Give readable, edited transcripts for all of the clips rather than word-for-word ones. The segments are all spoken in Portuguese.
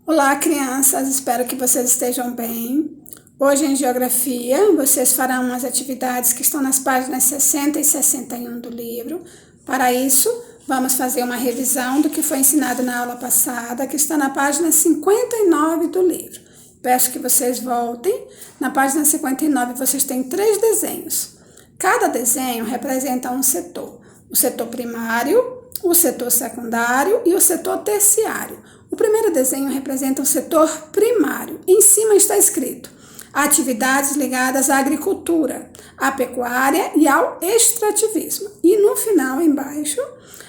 Olá, crianças, espero que vocês estejam bem. Hoje em Geografia, vocês farão as atividades que estão nas páginas 60 e 61 do livro. Para isso, vamos fazer uma revisão do que foi ensinado na aula passada, que está na página 59 do livro. Peço que vocês voltem. Na página 59, vocês têm 3 desenhos. Cada desenho representa um setor. O setor primário, o setor secundário e o setor terciário. O primeiro desenho representa o setor primário. Em cima está escrito: atividades ligadas à agricultura, à pecuária e ao extrativismo. E no final, embaixo,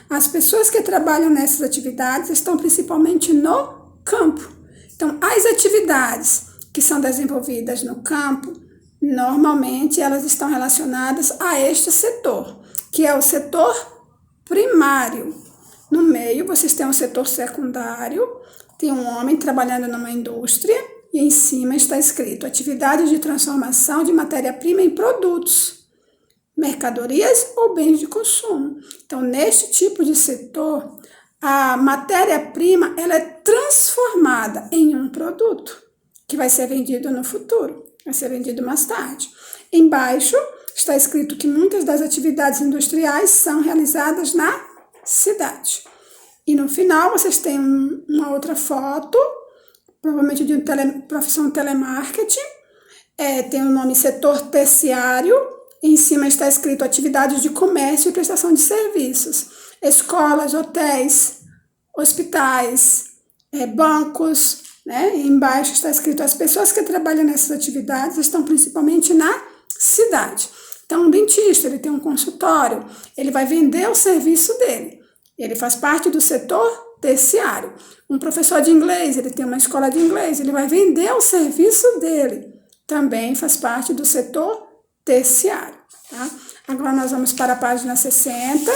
as pessoas que trabalham nessas atividades estão principalmente no campo. Então, as atividades que são desenvolvidas no campo, normalmente elas estão relacionadas a este setor, que é o setor primário. No meio, vocês têm o setor secundário, tem um homem trabalhando numa indústria e em cima está escrito: atividades de transformação de matéria-prima em produtos, mercadorias ou bens de consumo. Então, neste tipo de setor, a matéria-prima ela é transformada em um produto que vai ser vendido no futuro, vai ser vendido mais tarde. Embaixo está escrito que muitas das atividades industriais são realizadas na cidade. E no final vocês têm uma outra foto, provavelmente de profissão telemarketing, tem o nome setor terciário, em cima está escrito atividades de comércio e prestação de serviços, escolas, hotéis, hospitais, bancos, né? E embaixo está escrito: as pessoas que trabalham nessas atividades estão principalmente na cidade. Então, um dentista, ele tem um consultório, ele vai vender o serviço dele. Ele faz parte do setor terciário. Um professor de inglês, ele tem uma escola de inglês, ele vai vender o serviço dele. Também faz parte do setor terciário. Tá? Agora nós vamos para a página 60,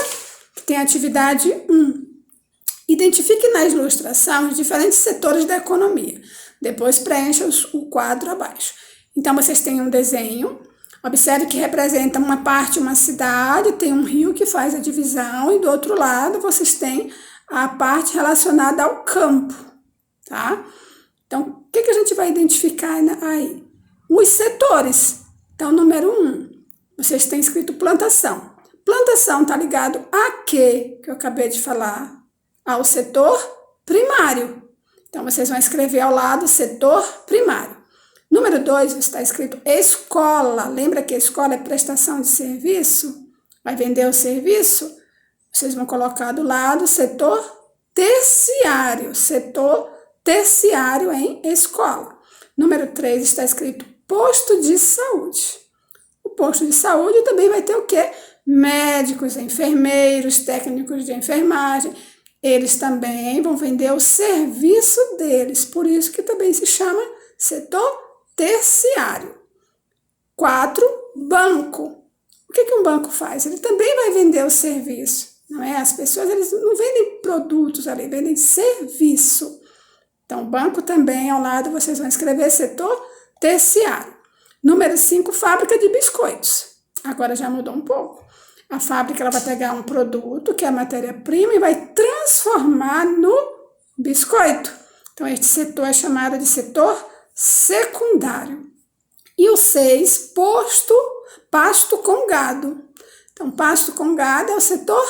que tem a atividade 1. Identifique na ilustração os diferentes setores da economia. Depois preencha o quadro abaixo. Então, vocês têm um desenho. Observe que representa uma parte, uma cidade, tem um rio que faz a divisão, e do outro lado vocês têm a parte relacionada ao campo, tá? Então, o que a gente vai identificar aí? Os setores. Então, número 1, vocês têm escrito plantação. Plantação está ligado a quê? Que eu acabei de falar. Ao setor primário. Então, vocês vão escrever ao lado setor primário. Número 2, está escrito escola. Lembra que a escola é prestação de serviço? Vai vender o serviço? Vocês vão colocar do lado setor terciário. Setor terciário em escola. Número 3, está escrito posto de saúde. O posto de saúde também vai ter o quê? Médicos, enfermeiros, técnicos de enfermagem. Eles também vão vender o serviço deles. Por isso que também se chama setor terciário. 4, banco. O que um banco faz? Ele também vai vender o serviço, não é? As pessoas, eles não vendem produtos ali, vendem serviço. Então, banco também, ao lado, vocês vão escrever setor terciário. Número 5, fábrica de biscoitos. Agora já mudou um pouco. A fábrica ela vai pegar um produto, que é a matéria-prima, e vai transformar no biscoito. Então, este setor é chamado de setor secundário. E o 6, pasto com gado. Então, pasto com gado é o setor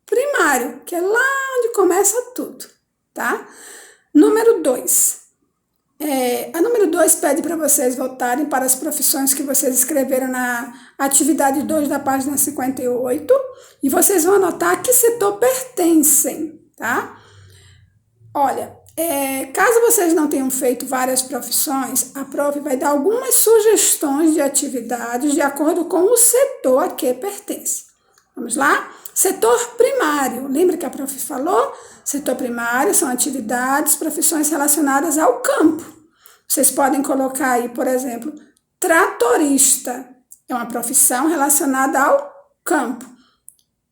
primário, que é lá onde começa tudo, tá? Número 2. A número 2 pede para vocês voltarem para as profissões que vocês escreveram na atividade 2 da página 58, e vocês vão anotar a que setor pertencem, tá? Olha, caso vocês não tenham feito várias profissões, a prof vai dar algumas sugestões de atividades de acordo com o setor a que pertence. Vamos lá? Setor primário. Lembra que a prof falou? Setor primário são atividades, profissões relacionadas ao campo. Vocês podem colocar aí, por exemplo, tratorista. É uma profissão relacionada ao campo.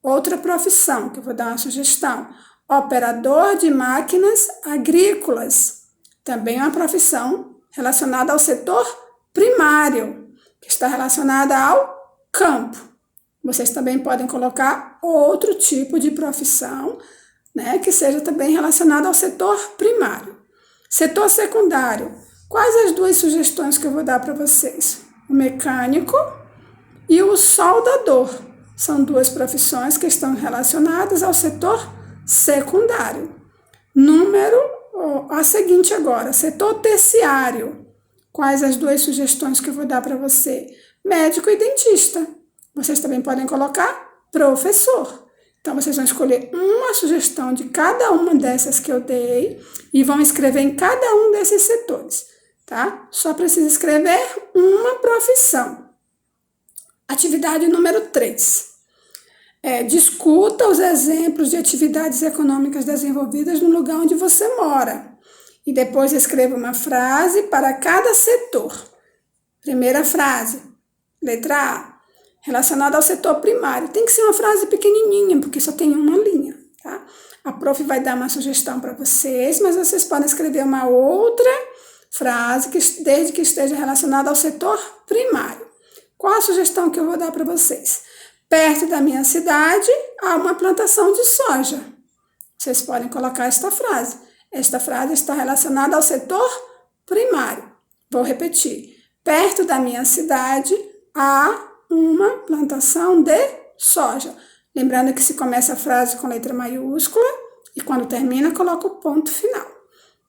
Outra profissão, que eu vou dar uma sugestão: operador de máquinas agrícolas. Também é uma profissão relacionada ao setor primário, que está relacionada ao campo. Vocês também podem colocar outro tipo de profissão, né, que seja também relacionada ao setor primário. Setor secundário, quais as duas sugestões que eu vou dar para vocês? O mecânico e o soldador. São duas profissões que estão relacionadas ao setor secundário. A seguinte agora, setor terciário. Quais as duas sugestões que eu vou dar para você? Médico e dentista. Vocês também podem colocar professor. Então, vocês vão escolher uma sugestão de cada uma dessas que eu dei e vão escrever em cada um desses setores, tá? Só precisa escrever uma profissão. Atividade número 3. Discuta os exemplos de atividades econômicas desenvolvidas no lugar onde você mora. E depois escreva uma frase para cada setor. Primeira frase, letra A, relacionada ao setor primário. Tem que ser uma frase pequenininha, porque só tem uma linha, tá? A prof vai dar uma sugestão para vocês, mas vocês podem escrever uma outra frase, desde que esteja relacionada ao setor primário. Qual a sugestão que eu vou dar para vocês? Perto da minha cidade há uma plantação de soja. Vocês podem colocar esta frase. Esta frase está relacionada ao setor primário. Vou repetir. Perto da minha cidade há uma plantação de soja. Lembrando que se começa a frase com letra maiúscula e quando termina coloca o ponto final.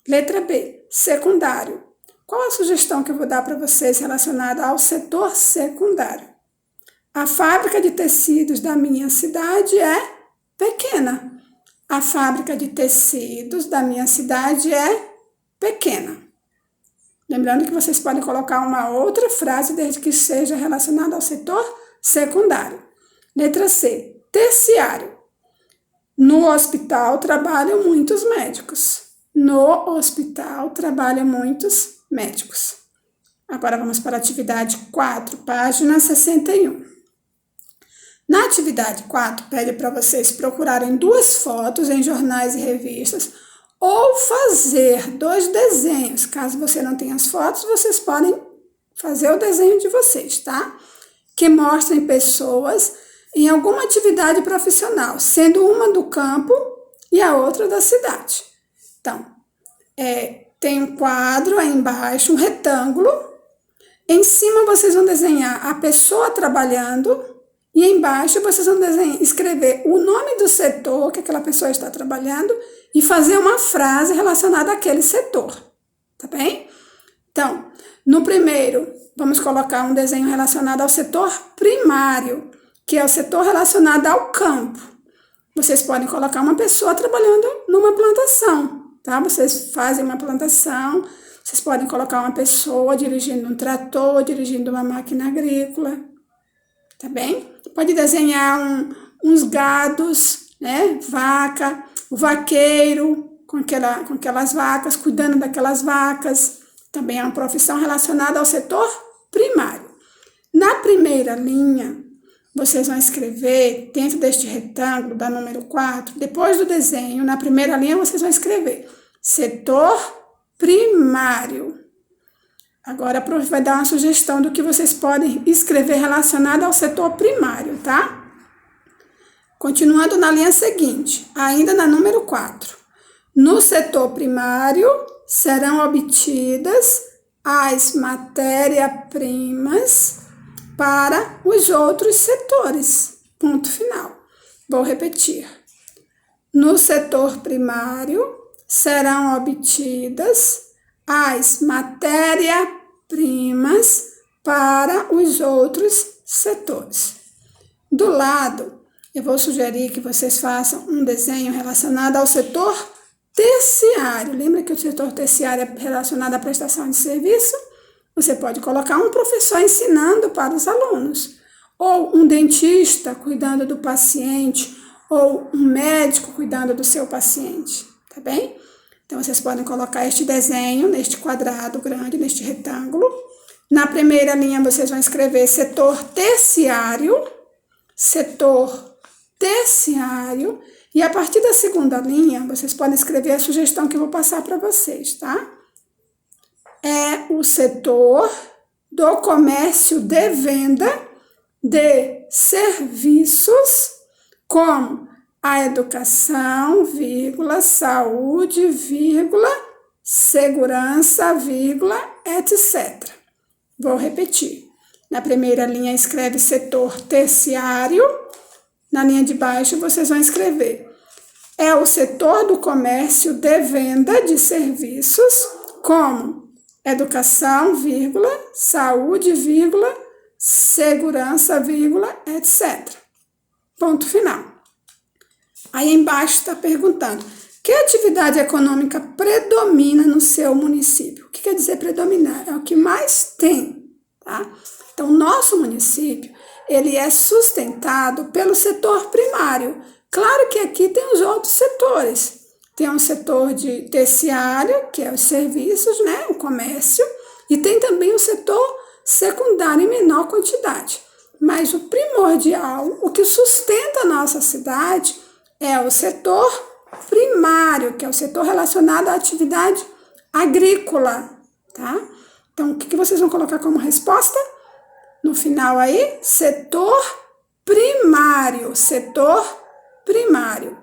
Letra B, secundário. Qual a sugestão que eu vou dar para vocês relacionada ao setor secundário? A fábrica de tecidos da minha cidade é pequena. A fábrica de tecidos da minha cidade é pequena. Lembrando que vocês podem colocar uma outra frase desde que seja relacionada ao setor secundário. Letra C, terciário. No hospital trabalham muitos médicos. No hospital trabalham muitos médicos. Agora vamos para a atividade 4, página 61. Na atividade 4, pede para vocês procurarem 2 fotos em jornais e revistas ou fazer 2 desenhos. Caso você não tenha as fotos, vocês podem fazer o desenho de vocês, tá? Que mostrem pessoas em alguma atividade profissional, sendo uma do campo e a outra da cidade. Então, tem um quadro aí embaixo, um retângulo. Em cima vocês vão desenhar a pessoa trabalhando e embaixo vocês vão escrever o nome do setor que aquela pessoa está trabalhando e fazer uma frase relacionada àquele setor, tá bem? Então, no primeiro, vamos colocar um desenho relacionado ao setor primário, que é o setor relacionado ao campo. Vocês podem colocar uma pessoa trabalhando numa plantação, tá? Vocês fazem uma plantação, vocês podem colocar uma pessoa dirigindo um trator, dirigindo uma máquina agrícola, tá bem? Pode desenhar uns gados, né? Vaca, o vaqueiro com aquelas vacas, cuidando daquelas vacas. Também é uma profissão relacionada ao setor primário. Na primeira linha, vocês vão escrever dentro deste retângulo da número 4, depois do desenho, na primeira linha vocês vão escrever setor primário. Agora a prof vai dar uma sugestão do que vocês podem escrever relacionado ao setor primário, tá? Continuando na linha seguinte, ainda na número 4. No setor primário serão obtidas as matérias-primas para os outros setores. Ponto final. Vou repetir. No setor primário serão obtidas as matérias-primas para os outros setores. Do lado, eu vou sugerir que vocês façam um desenho relacionado ao setor terciário. Lembra que o setor terciário é relacionado à prestação de serviço? Você pode colocar um professor ensinando para os alunos, ou um dentista cuidando do paciente, ou um médico cuidando do seu paciente, tá bem? Então, vocês podem colocar este desenho neste quadrado grande, neste retângulo. Na primeira linha, vocês vão escrever setor terciário, e a partir da segunda linha, vocês podem escrever a sugestão que eu vou passar para vocês, tá? É o setor do comércio de venda de serviços como a educação, saúde, segurança, vírgula, etc. Vou repetir. Na primeira linha escreve setor terciário. Na linha de baixo vocês vão escrever: é o setor do comércio de venda de serviços como educação, vírgula, saúde, vírgula, segurança, vírgula, etc. Ponto final. Aí embaixo está perguntando: que atividade econômica predomina no seu município? O que quer dizer predominar? É o que mais tem, tá? Então, nosso município, ele é sustentado pelo setor primário. Claro que aqui tem os outros setores. Tem um setor de terciário, que é os serviços, né, o comércio, e tem também o setor secundário em menor quantidade. Mas o primordial, o que sustenta a nossa cidade, é o setor primário, que é o setor relacionado à atividade agrícola, tá? Então, o que vocês vão colocar como resposta? No final aí, setor primário, setor primário.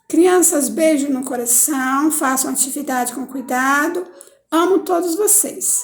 Crianças, beijo no coração, façam atividade com cuidado. Amo todos vocês.